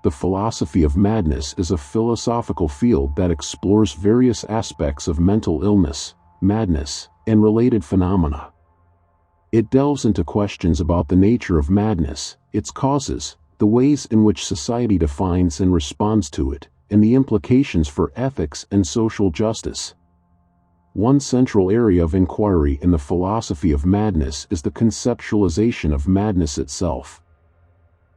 The philosophy of madness is a philosophical field that explores various aspects of mental illness, madness, and related phenomena. It delves into questions about the nature of madness, its causes, the ways in which society defines and responds to it, and the implications for ethics and social justice. One central area of inquiry in the philosophy of madness is the conceptualization of madness itself.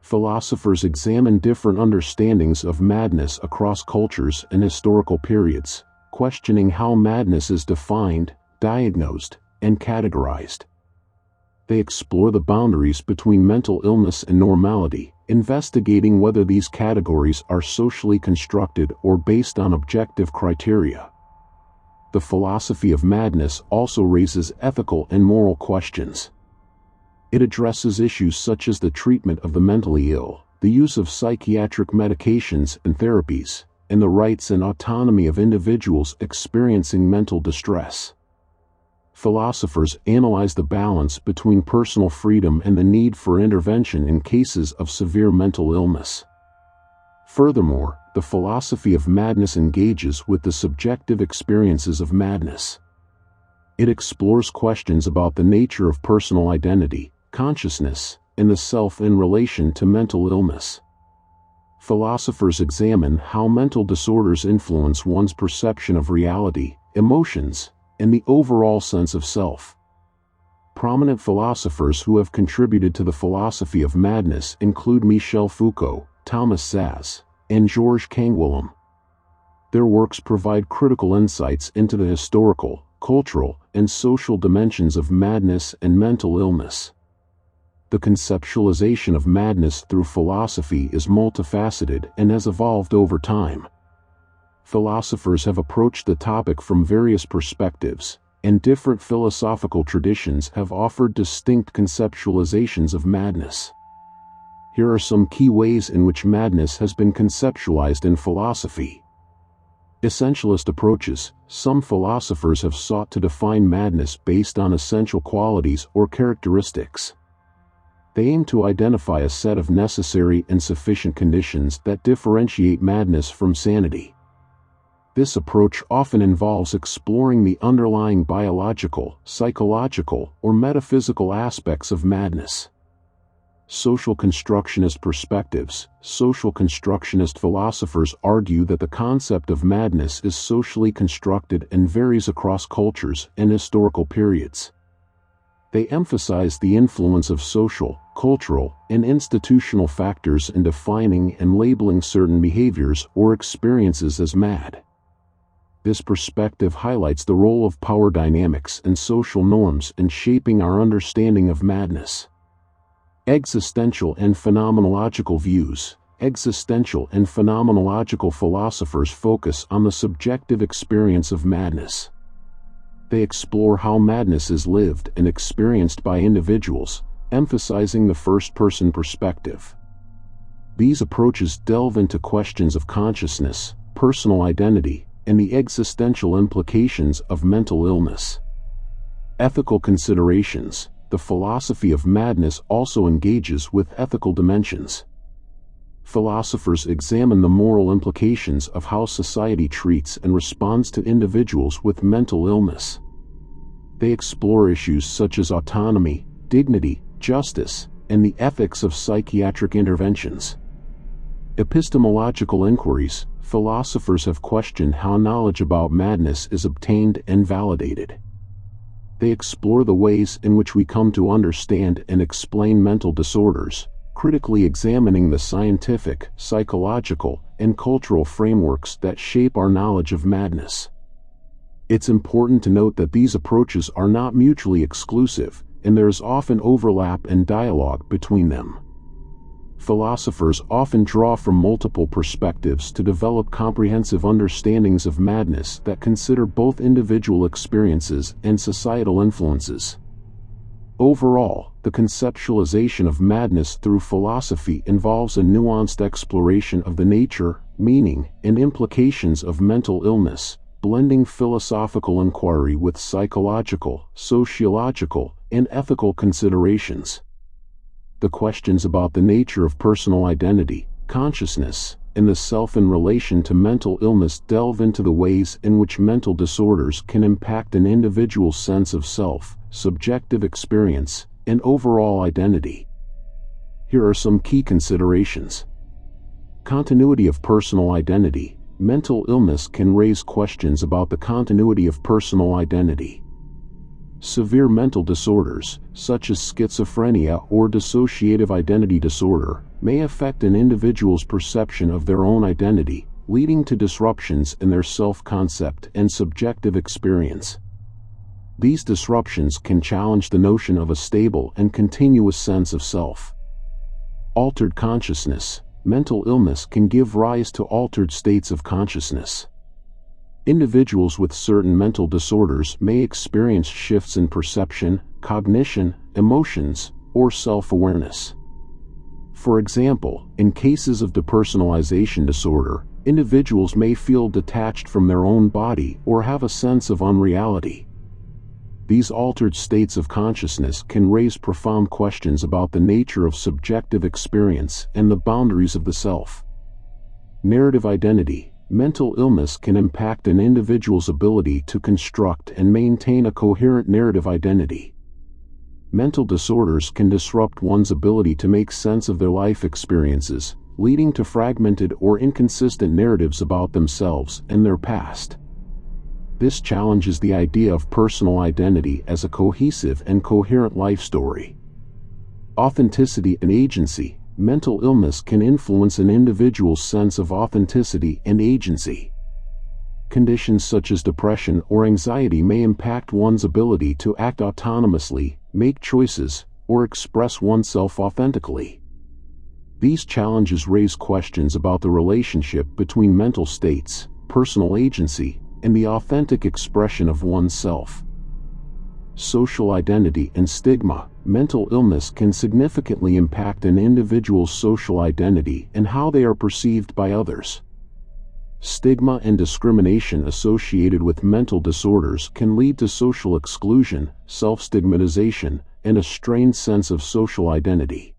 Philosophers examine different understandings of madness across cultures and historical periods, questioning how madness is defined, diagnosed, and categorized. They explore the boundaries between mental illness and normality, investigating whether these categories are socially constructed or based on objective criteria. The philosophy of madness also raises ethical and moral questions. It addresses issues such as the treatment of the mentally ill, the use of psychiatric medications and therapies, and the rights and autonomy of individuals experiencing mental distress. Philosophers analyze the balance between personal freedom and the need for intervention in cases of severe mental illness. Furthermore, the philosophy of madness engages with the subjective experiences of madness. It explores questions about the nature of personal identity, consciousness, and the self in relation to mental illness. Philosophers examine how mental disorders influence one's perception of reality, emotions, and the overall sense of self. Prominent philosophers who have contributed to the philosophy of madness include Michel Foucault, Thomas Szasz, and Georges Canguilhem. Their works provide critical insights into the historical, cultural, and social dimensions of madness and mental illness. The conceptualization of madness through philosophy is multifaceted and has evolved over time. Philosophers have approached the topic from various perspectives, and different philosophical traditions have offered distinct conceptualizations of madness. Here are some key ways in which madness has been conceptualized in philosophy. Essentialist approaches. Some philosophers have sought to define madness based on essential qualities or characteristics. They aim to identify a set of necessary and sufficient conditions that differentiate madness from sanity. This approach often involves exploring the underlying biological, psychological, or metaphysical aspects of madness. Social constructionist perspectives. Social constructionist philosophers argue that the concept of madness is socially constructed and varies across cultures and historical periods. They emphasize the influence of social, cultural, and institutional factors in defining and labeling certain behaviors or experiences as mad. This perspective highlights the role of power dynamics and social norms in shaping our understanding of madness. Existential and phenomenological views. Existential and phenomenological philosophers focus on the subjective experience of madness. They explore how madness is lived and experienced by individuals, emphasizing the first-person perspective. These approaches delve into questions of consciousness, personal identity, and the existential implications of mental illness. Ethical considerations. The philosophy of madness also engages with ethical dimensions. Philosophers examine the moral implications of how society treats and responds to individuals with mental illness. They explore issues such as autonomy, dignity, justice, and the ethics of psychiatric interventions. Epistemological inquiries. Philosophers have questioned how knowledge about madness is obtained and validated. They explore the ways in which we come to understand and explain mental disorders, critically examining the scientific, psychological, and cultural frameworks that shape our knowledge of madness. It's important to note that these approaches are not mutually exclusive, and there is often overlap and dialogue between them. Philosophers often draw from multiple perspectives to develop comprehensive understandings of madness that consider both individual experiences and societal influences. Overall, the conceptualization of madness through philosophy involves a nuanced exploration of the nature, meaning, and implications of mental illness, blending philosophical inquiry with psychological, sociological, and ethical considerations. The questions about the nature of personal identity, Consciousness and the self in relation to mental illness delve into the ways in which mental disorders can impact an individual's sense of self, subjective experience, and overall identity. Here are some key considerations. Continuity of personal identity. Mental illness can raise questions about the continuity of personal identity. Severe mental disorders, such as schizophrenia or dissociative identity disorder, may affect an individual's perception of their own identity, leading to disruptions in their self-concept and subjective experience. These disruptions can challenge the notion of a stable and continuous sense of self. Altered consciousness. Mental illness can give rise to altered states of consciousness. Individuals with certain mental disorders may experience shifts in perception, cognition, emotions, or self-awareness. For example, in cases of depersonalization disorder, individuals may feel detached from their own body or have a sense of unreality. These altered states of consciousness can raise profound questions about the nature of subjective experience and the boundaries of the self. Narrative identity. Mental illness can impact an individual's ability to construct and maintain a coherent narrative identity. Mental disorders can disrupt one's ability to make sense of their life experiences, leading to fragmented or inconsistent narratives about themselves and their past. This challenges the idea of personal identity as a cohesive and coherent life story. Authenticity and agency. Mental illness can influence an individual's sense of authenticity and agency. Conditions such as depression or anxiety may impact one's ability to act autonomously, make choices, or express oneself authentically. These challenges raise questions about the relationship between mental states, personal agency, and the authentic expression of oneself. Social identity and stigma. Mental illness can significantly impact an individual's social identity and how they are perceived by others. Stigma and discrimination associated with mental disorders can lead to social exclusion, self-stigmatization, and a strained sense of social identity.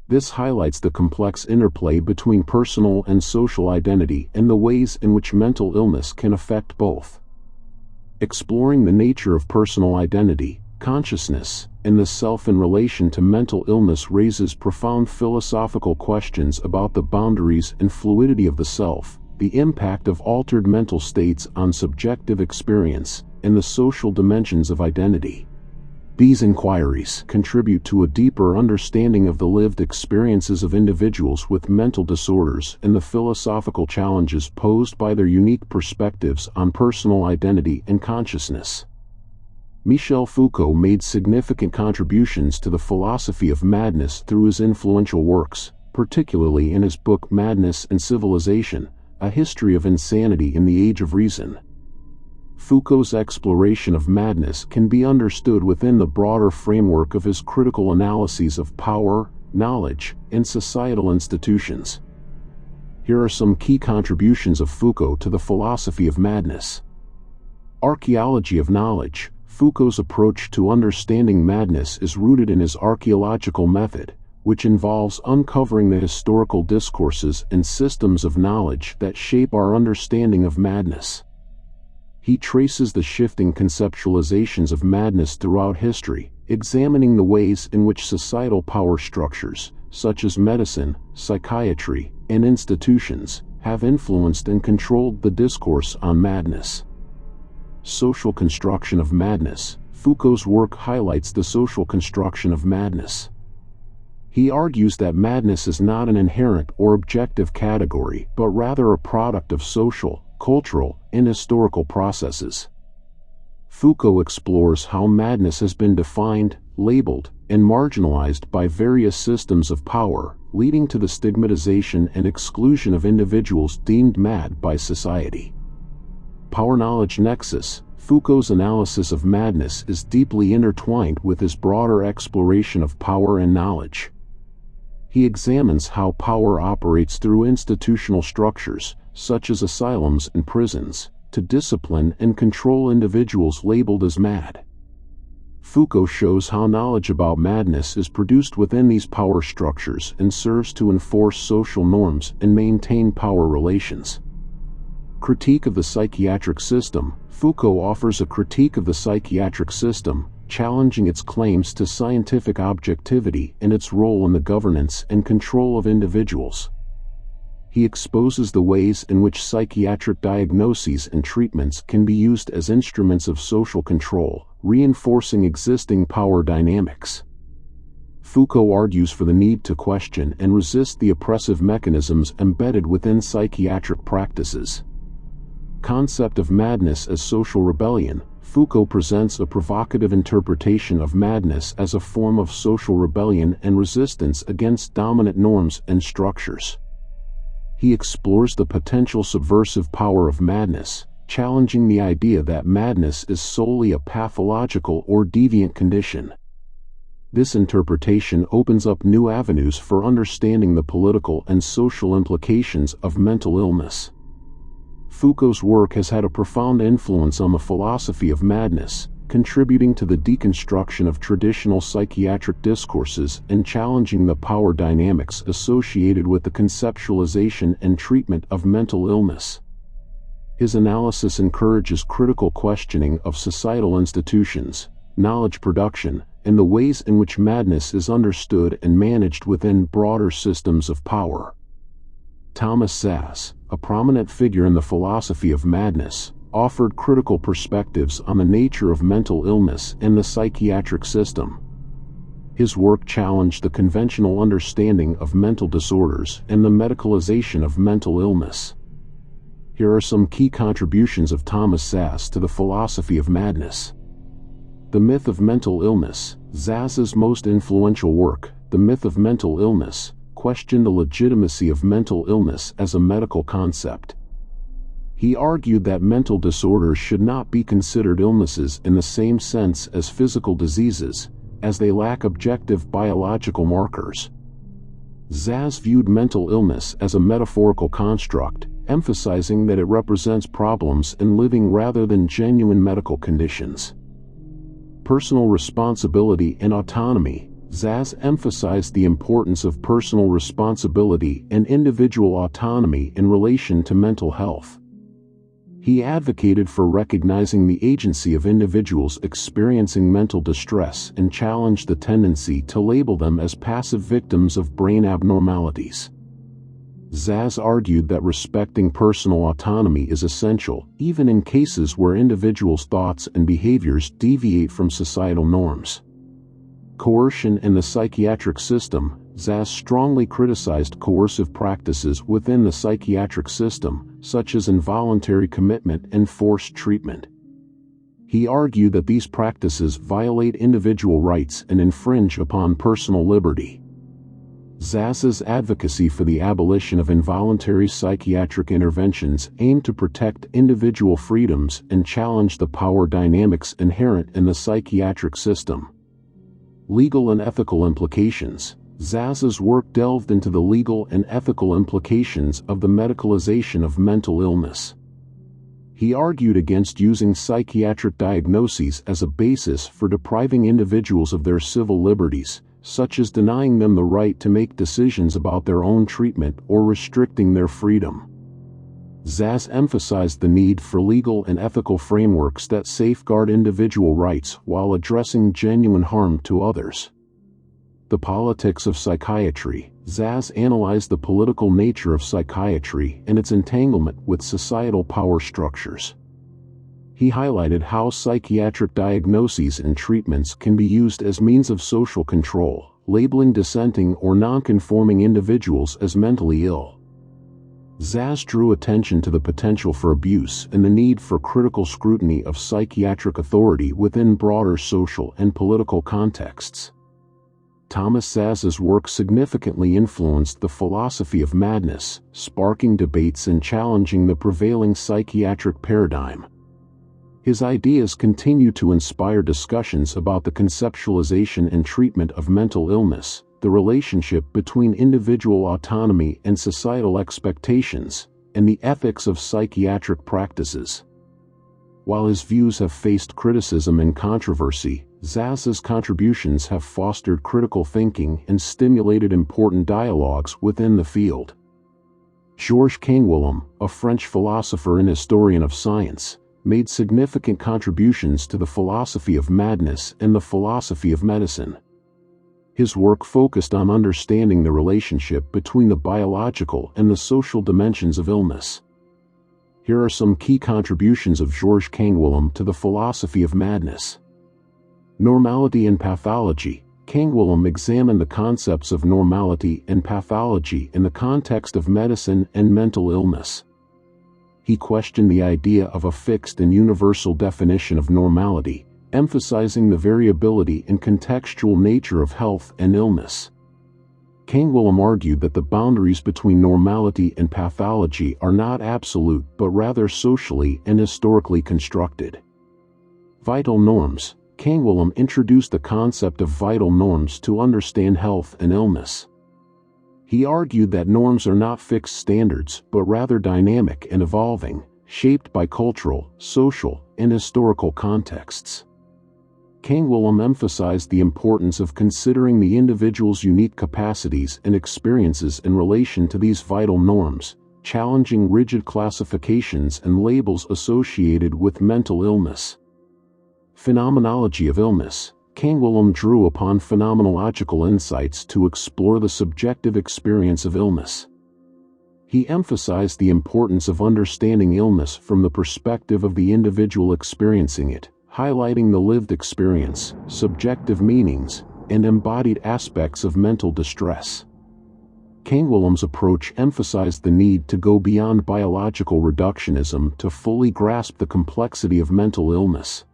This highlights the complex interplay between personal and social identity and the ways in which mental illness can affect both. Exploring the nature of personal identity, consciousness, and the self in relation to mental illness raises profound philosophical questions about the boundaries and fluidity of the self, the impact of altered mental states on subjective experience, and the social dimensions of identity. These inquiries contribute to a deeper understanding of the lived experiences of individuals with mental disorders and the philosophical challenges posed by their unique perspectives on personal identity and consciousness. Michel Foucault made significant contributions to the philosophy of madness through his influential works, particularly in his book Madness and Civilization, A History of Insanity in the Age of Reason. Foucault's exploration of madness can be understood within the broader framework of his critical analyses of power, knowledge, and societal institutions. Here are some key contributions of Foucault to the philosophy of madness. Archaeology of knowledge. Foucault's approach to understanding madness is rooted in his archaeological method, which involves uncovering the historical discourses and systems of knowledge that shape our understanding of madness. He traces the shifting conceptualizations of madness throughout history, examining the ways in which societal power structures, such as medicine, psychiatry, and institutions, have influenced and controlled the discourse on madness. Social construction of madness. Foucault's work highlights the social construction of madness. He argues that madness is not an inherent or objective category, but rather a product of social, cultural, and historical processes. Foucault explores how madness has been defined, labeled, and marginalized by various systems of power, leading to the stigmatization and exclusion of individuals deemed mad by society. Power-knowledge nexus. Foucault's analysis of madness is deeply intertwined with his broader exploration of power and knowledge. He examines how power operates through institutional structures, such as asylums and prisons, to discipline and control individuals labeled as mad. Foucault shows how knowledge about madness is produced within these power structures and serves to enforce social norms and maintain power relations. Critique of the psychiatric system. Foucault offers a critique of the psychiatric system, challenging its claims to scientific objectivity and its role in the governance and control of individuals. He exposes the ways in which psychiatric diagnoses and treatments can be used as instruments of social control, reinforcing existing power dynamics. Foucault argues for the need to question and resist the oppressive mechanisms embedded within psychiatric practices. Concept of madness as social rebellion. Foucault presents a provocative interpretation of madness as a form of social rebellion and resistance against dominant norms and structures. He explores the potential subversive power of madness, challenging the idea that madness is solely a pathological or deviant condition. This interpretation opens up new avenues for understanding the political and social implications of mental illness. Foucault's work has had a profound influence on the philosophy of madness, contributing to the deconstruction of traditional psychiatric discourses and challenging the power dynamics associated with the conceptualization and treatment of mental illness. His analysis encourages critical questioning of societal institutions, knowledge production, and the ways in which madness is understood and managed within broader systems of power. Thomas Szasz, a prominent figure in the philosophy of madness, offered critical perspectives on the nature of mental illness and the psychiatric system. His work challenged the conventional understanding of mental disorders and the medicalization of mental illness. Here are some key contributions of Thomas Szasz to the philosophy of madness. The Myth of Mental Illness. Szasz's most influential work, The Myth of Mental Illness, questioned the legitimacy of mental illness as a medical concept. He argued that mental disorders should not be considered illnesses in the same sense as physical diseases, as they lack objective biological markers. Szasz viewed mental illness as a metaphorical construct, emphasizing that it represents problems in living rather than genuine medical conditions. Personal responsibility and autonomy. Szasz emphasized the importance of personal responsibility and individual autonomy in relation to mental health. He advocated for recognizing the agency of individuals experiencing mental distress and challenged the tendency to label them as passive victims of brain abnormalities. Szasz argued that respecting personal autonomy is essential, even in cases where individuals' thoughts and behaviors deviate from societal norms. Coercion in the psychiatric system. Szasz strongly criticized coercive practices within the psychiatric system, such as involuntary commitment and forced treatment. He argued that these practices violate individual rights and infringe upon personal liberty. Szasz's advocacy for the abolition of involuntary psychiatric interventions aimed to protect individual freedoms and challenge the power dynamics inherent in the psychiatric system. Legal and ethical implications. Szasz's work delved into the legal and ethical implications of the medicalization of mental illness. He argued against using psychiatric diagnoses as a basis for depriving individuals of their civil liberties, such as denying them the right to make decisions about their own treatment or restricting their freedom. Szasz emphasized the need for legal and ethical frameworks that safeguard individual rights while addressing genuine harm to others. The politics of psychiatry. Szasz analyzed the political nature of psychiatry and its entanglement with societal power structures. He highlighted how psychiatric diagnoses and treatments can be used as means of social control, labeling dissenting or nonconforming individuals as mentally ill. Szasz drew attention to the potential for abuse and the need for critical scrutiny of psychiatric authority within broader social and political contexts. Thomas Szasz's work significantly influenced the philosophy of madness, sparking debates and challenging the prevailing psychiatric paradigm. His ideas continue to inspire discussions about the conceptualization and treatment of mental illness, the relationship between individual autonomy and societal expectations, and the ethics of psychiatric practices. While his views have faced criticism and controversy, Szasz's contributions have fostered critical thinking and stimulated important dialogues within the field. Georges Canguilhem, a French philosopher and historian of science, made significant contributions to the philosophy of madness and the philosophy of medicine. His work focused on understanding the relationship between the biological and the social dimensions of illness. Here are some key contributions of Georges Canguilhem to the philosophy of madness. Normality and pathology. Canguilhem examined the concepts of normality and pathology in the context of medicine and mental illness. He questioned the idea of a fixed and universal definition of normality, emphasizing the variability and contextual nature of health and illness. Canguilhem argued that the boundaries between normality and pathology are not absolute but rather socially and historically constructed. Vital norms. Canguilhem introduced the concept of vital norms to understand health and illness. He argued that norms are not fixed standards but rather dynamic and evolving, shaped by cultural, social, and historical contexts. Canguilhem emphasized the importance of considering the individual's unique capacities and experiences in relation to these vital norms, challenging rigid classifications and labels associated with mental illness. Phenomenology of illness. Canguilhem drew upon phenomenological insights to explore the subjective experience of illness. He emphasized the importance of understanding illness from the perspective of the individual experiencing it, highlighting the lived experience, subjective meanings, and embodied aspects of mental distress. Canguilhem's approach emphasized the need to go beyond biological reductionism to fully grasp the complexity of mental illness.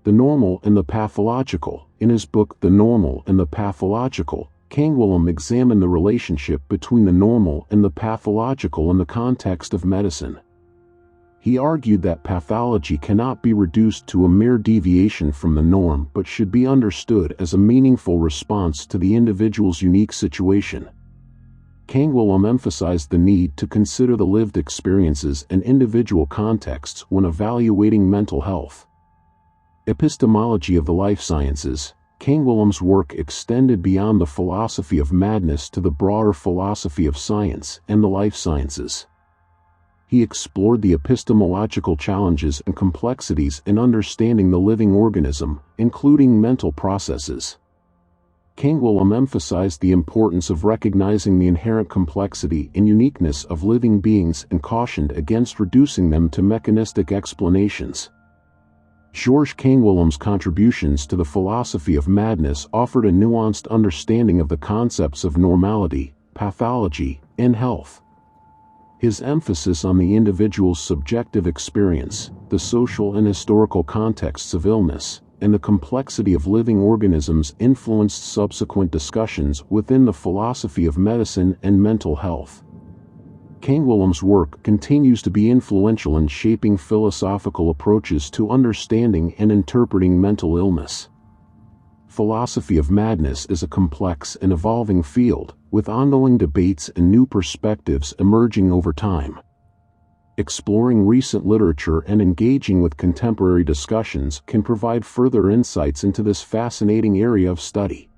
The normal and the pathological. In his book The Normal and the Pathological, Canguilhem examined the relationship between the normal and the pathological in the context of medicine. He argued that pathology cannot be reduced to a mere deviation from the norm but should be understood as a meaningful response to the individual's unique situation. Canguilhem emphasized the need to consider the lived experiences and individual contexts when evaluating mental health. Epistemology of the life sciences. Canguilhem's work extended beyond the philosophy of madness to the broader philosophy of science and the life sciences. He explored the epistemological challenges and complexities in understanding the living organism, including mental processes. Canguilhem emphasized the importance of recognizing the inherent complexity and uniqueness of living beings and cautioned against reducing them to mechanistic explanations. Georges Canguilhem's contributions to the philosophy of madness offered a nuanced understanding of the concepts of normality, pathology, and health. His emphasis on the individual's subjective experience, the social and historical contexts of illness, and the complexity of living organisms influenced subsequent discussions within the philosophy of medicine and mental health. Canguilhem's work continues to be influential in shaping philosophical approaches to understanding and interpreting mental illness. Philosophy of madness is a complex and evolving field, with ongoing debates and new perspectives emerging over time. Exploring recent literature and engaging with contemporary discussions can provide further insights into this fascinating area of study.